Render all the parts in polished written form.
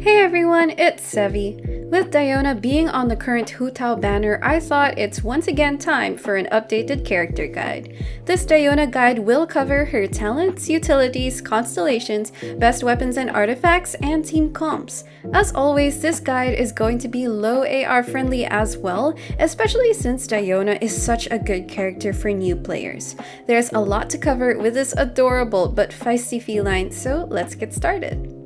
Hey everyone, it's Sevy. With Diona being on the current Hu Tao banner, I thought it's once again time for an updated character guide. This Diona guide will cover her talents, utilities, constellations, best weapons and artifacts, and team comps. As always, this guide is going to be low AR friendly as well, especially since Diona is such a good character for new players. There's a lot to cover with this adorable but feisty feline, so let's get started.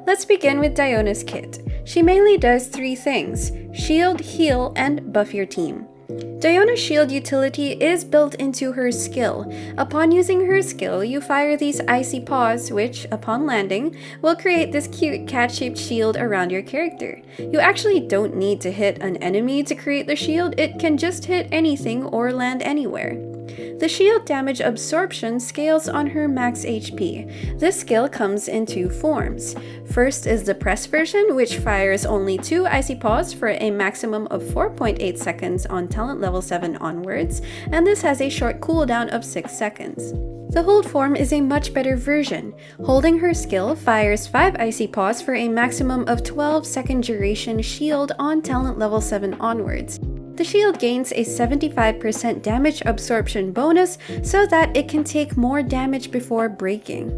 Let's begin with Diona's kit. She mainly does three things: shield, heal, and buff your team. Diona's shield utility is built into her skill. Upon using her skill, you fire these icy paws which, upon landing, will create this cute cat-shaped shield around your character. You actually don't need to hit an enemy to create the shield, it can just hit anything or land anywhere. The shield damage absorption scales on her max HP. This skill comes in two forms. First is the press version, which fires only 2 icy paws for a maximum of 4.8 seconds on talent level 7 onwards, and this has a short cooldown of 6 seconds. The hold form is a much better version. Holding her skill fires 5 icy paws for a maximum of 12 second duration shield on talent level 7 onwards. The shield gains a 75% damage absorption bonus so that it can take more damage before breaking.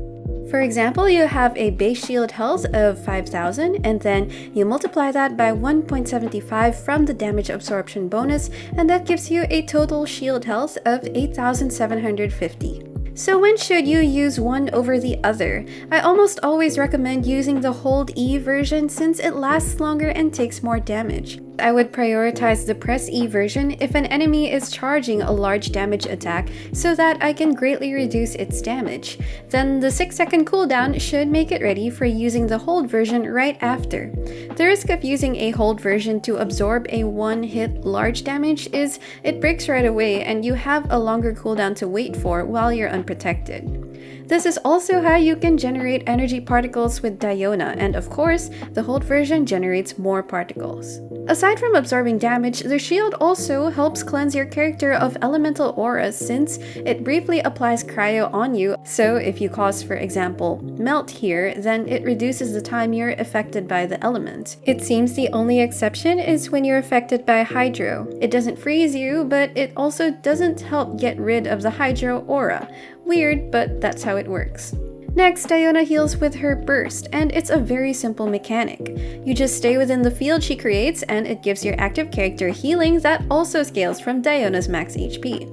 For example, you have a base shield health of 5000 and then you multiply that by 1.75 from the damage absorption bonus, and that gives you a total shield health of 8750. So when should you use one over the other? I almost always recommend using the Hold E version since it lasts longer and takes more damage. I would prioritize the Press E version if an enemy is charging a large damage attack so that I can greatly reduce its damage. Then the 6-second cooldown should make it ready for using the Hold version right after. The risk of using a Hold version to absorb a one-hit large damage is it breaks right away and you have a longer cooldown to wait for while you're unprotected. This is also how you can generate energy particles with Diona, and of course, the Hold version generates more particles. Aside from absorbing damage, the shield also helps cleanse your character of elemental auras since it briefly applies cryo on you, so if you cause, for example, melt here, then it reduces the time you're affected by the element. It seems the only exception is when you're affected by hydro. It doesn't freeze you, but it also doesn't help get rid of the hydro aura. Weird, but that's how it works. Next, Diona heals with her burst, and it's a very simple mechanic. You just stay within the field she creates, and it gives your active character healing that also scales from Diona's max HP.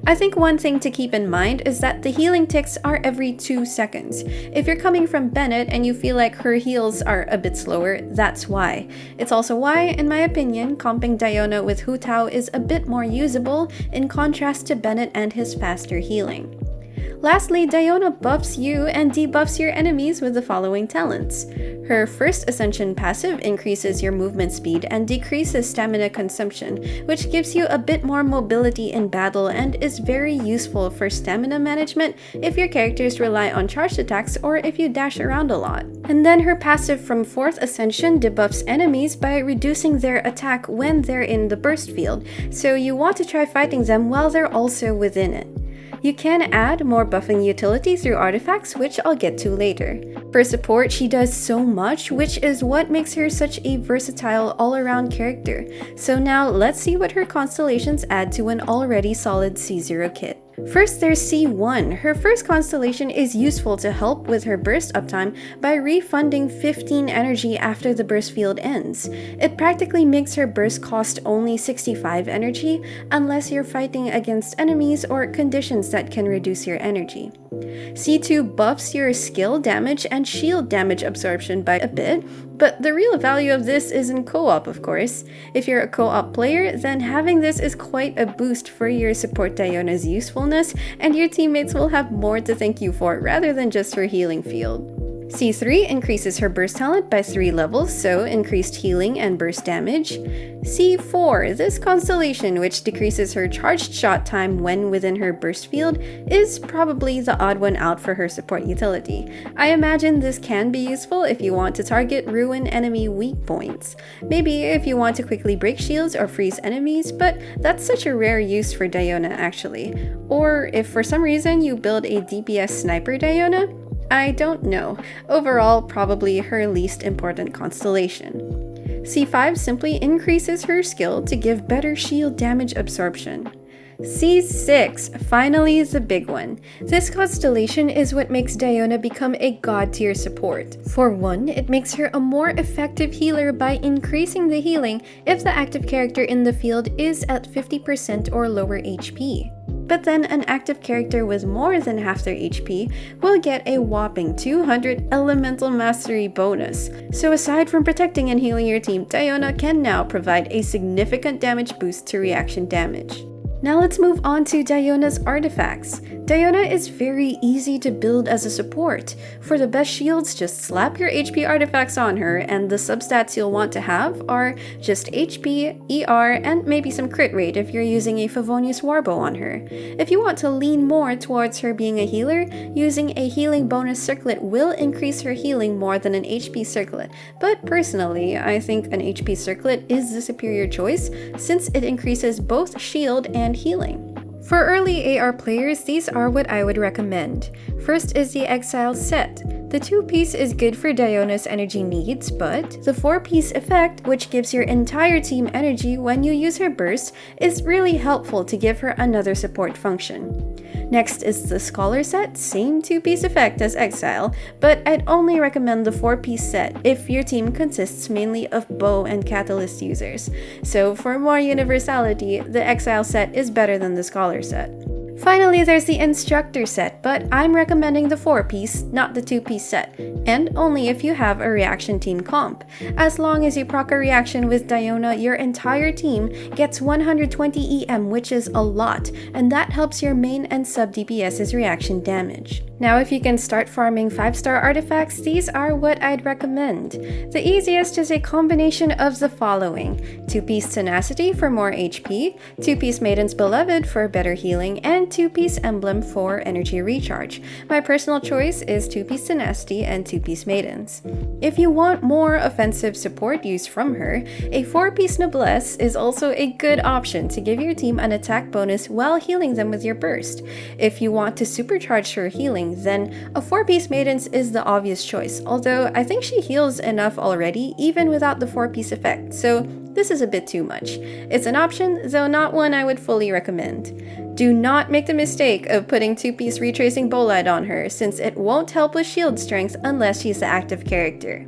I think one thing to keep in mind is that the healing ticks are every 2 seconds. If you're coming from Bennett and you feel like her heals are a bit slower, that's why. It's also why, in my opinion, comping Diona with Hu Tao is a bit more usable in contrast to Bennett and his faster healing. Lastly, Diona buffs you and debuffs your enemies with the following talents. Her first Ascension passive increases your movement speed and decreases stamina consumption, which gives you a bit more mobility in battle and is very useful for stamina management if your characters rely on charged attacks or if you dash around a lot. And then her passive from 4th Ascension debuffs enemies by reducing their attack when they're in the burst field, so you want to try fighting them while they're also within it. You can add more buffing utility through artifacts, which I'll get to later. For support, she does so much, which is what makes her such a versatile all-around character. So now let's see what her constellations add to an already solid C0 kit. First, there's C1. Her first constellation is useful to help with her burst uptime by refunding 15 energy after the burst field ends. It practically makes her burst cost only 65 energy unless you're fighting against enemies or conditions that can reduce your energy. C2 buffs your skill damage and shield damage absorption by a bit, but the real value of this is in co-op, of course. If you're a co-op player, then having this is quite a boost for your support Diona's usefulness, and your teammates will have more to thank you for rather than just her healing field. C3 increases her burst talent by 3 levels, so increased healing and burst damage. C4, this constellation, which decreases her charged shot time when within her burst field, is probably the odd one out for her support utility. I imagine this can be useful if you want to target ruin enemy weak points. Maybe if you want to quickly break shields or freeze enemies, but that's such a rare use for Diona actually. Or if for some reason you build a DPS sniper Diona, I don't know. Overall, probably her least important constellation. C5 simply increases her skill to give better shield damage absorption. C6, finally the big one. This constellation is what makes Diona become a god tier support. For one, it makes her a more effective healer by increasing the healing if the active character in the field is at 50% or lower HP. But then an active character with more than half their HP will get a whopping 200 elemental mastery bonus. So aside from protecting and healing your team, Diona can now provide a significant damage boost to reaction damage. Now let's move on to Diona's artifacts. Diona is very easy to build as a support. For the best shields, just slap your HP artifacts on her, and the substats you'll want to have are just HP, ER, and maybe some crit rate if you're using a Favonius Warbow on her. If you want to lean more towards her being a healer, using a healing bonus circlet will increase her healing more than an HP circlet, but personally, I think an HP circlet is the superior choice since it increases both shield and healing. For early AR players, these are what I would recommend. First is the Exile set. The 2-piece is good for Diona's energy needs, but the 4-piece effect, which gives your entire team energy when you use her burst, is really helpful to give her another support function. Next is the Scholar set, same 2-piece effect as Exile, but I'd only recommend the 4-piece set if your team consists mainly of bow and catalyst users. So for more universality, the Exile set is better than the Scholar set. Finally, there's the Instructor set, but I'm recommending the 4-piece, not the 2-piece set, and only if you have a reaction team comp. As long as you proc a reaction with Diona, your entire team gets 120 EM, which is a lot, and that helps your main and sub DPS's reaction damage. Now, if you can start farming 5-star artifacts, these are what I'd recommend. The easiest is a combination of the following: 2-piece Tenacity for more HP, 2-piece Maiden's Beloved for better healing, and 2-piece Emblem for energy recharge. My personal choice is 2-piece Tenacity and 2-piece Maidens. If you want more offensive support use from her, a 4-piece Noblesse is also a good option to give your team an attack bonus while healing them with your burst. If you want to supercharge her healing, then a 4-piece Maidens is the obvious choice, although I think she heals enough already even without the 4-piece effect, so this is a bit too much. It's an option, though not one I would fully recommend. Do not make the mistake of putting 2-piece Retracing Bolide on her, since it won't help with shield strength unless she's the active character.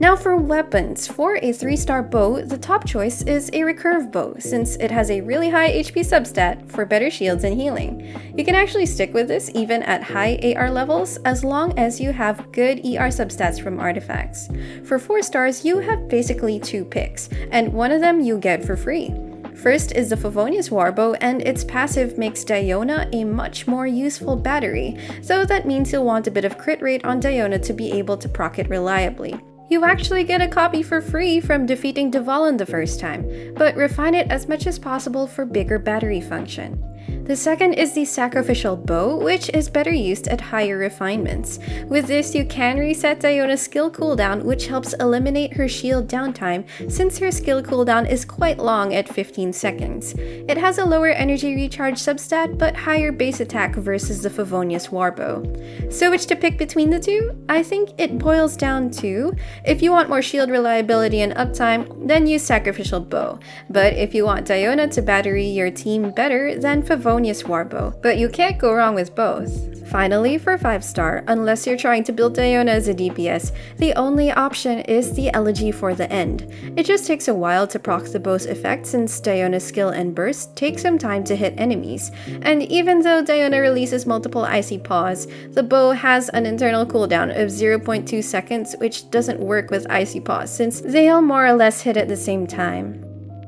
Now for weapons. For a 3-star bow, the top choice is a recurve bow, since it has a really high HP substat for better shields and healing. You can actually stick with this even at high AR levels, as long as you have good ER substats from artifacts. For 4 stars, you have basically 2 picks, and one of them you get for free. First is the Favonius Warbow, and its passive makes Diona a much more useful battery, so that means you'll want a bit of crit rate on Diona to be able to proc it reliably. You actually get a copy for free from defeating Dvalin the first time, but refine it as much as possible for bigger battery function. The second is the Sacrificial Bow, which is better used at higher refinements. With this, you can reset Diona's skill cooldown, which helps eliminate her shield downtime, since her skill cooldown is quite long at 15 seconds. It has a lower energy recharge substat, but higher base attack versus the Favonius Warbow. So which to pick between the two? I think it boils down to, if you want more shield reliability and uptime, then use Sacrificial Bow. But if you want Diona to battery your team better, then Favonius Warbow. But you can't go wrong with both. Finally, for 5-star, unless you're trying to build Diona as a DPS, the only option is the Elegy for the End. It just takes a while to proc the bow's effect since Diona's skill and burst take some time to hit enemies, and even though Diona releases multiple icy paws, the bow has an internal cooldown of 0.2 seconds, which doesn't work with icy paws since they all more or less hit at the same time.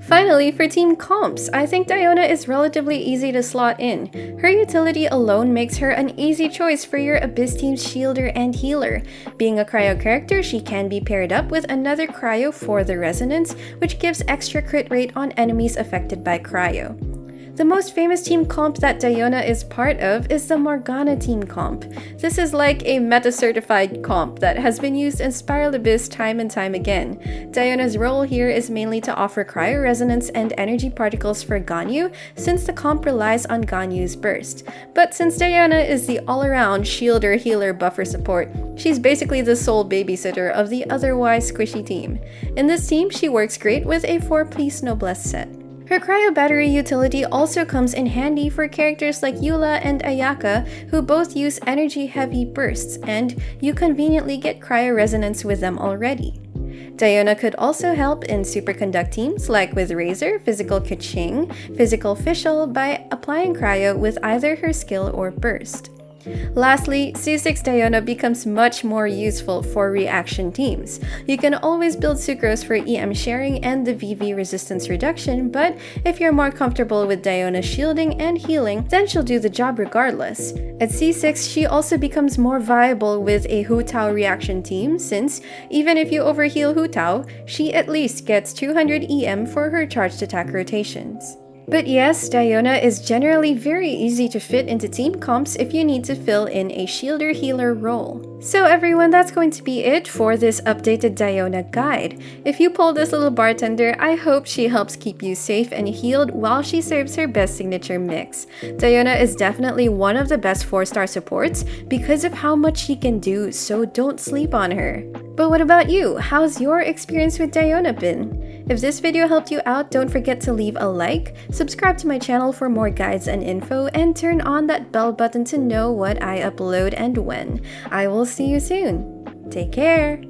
Finally, for team comps, I think Diona is relatively easy to slot in. Her utility alone makes her an easy choice for your Abyss team's shielder and healer. Being a cryo character, she can be paired up with another cryo for the resonance, which gives extra crit rate on enemies affected by cryo. The most famous team comp that Diona is part of is the Morgana team comp. This is like a meta-certified comp that has been used in Spiral Abyss time and time again. Diona's role here is mainly to offer cryo-resonance and energy particles for Ganyu, since the comp relies on Ganyu's burst. But since Diona is the all-around shielder, healer, buffer support, she's basically the sole babysitter of the otherwise squishy team. In this team, she works great with a 4-piece Noblesse set. Her cryo battery utility also comes in handy for characters like Eula and Ayaka, who both use energy-heavy bursts, and you conveniently get cryo resonance with them already. Diona could also help in superconduct teams like with Razor, Physical Kaching, Physical Fischl by applying cryo with either her skill or burst. Lastly, C6 Diona becomes much more useful for reaction teams. You can always build sucrose for EM sharing and the VV resistance reduction, but if you're more comfortable with Diona's shielding and healing, then she'll do the job regardless. At C6, she also becomes more viable with a Hu Tao reaction team, since even if you overheal Hu Tao, she at least gets 200 EM for her charged attack rotations. But yes, Diona is generally very easy to fit into team comps if you need to fill in a shielder-healer role. So everyone, that's going to be it for this updated Diona guide. If you pull this little bartender, I hope she helps keep you safe and healed while she serves her best signature mix. Diona is definitely one of the best 4-star supports because of how much she can do, so don't sleep on her. But what about you? How's your experience with Diona been? If this video helped you out, don't forget to leave a like, subscribe to my channel for more guides and info, and turn on that bell button to know what I upload and when. I will see you soon. Take care!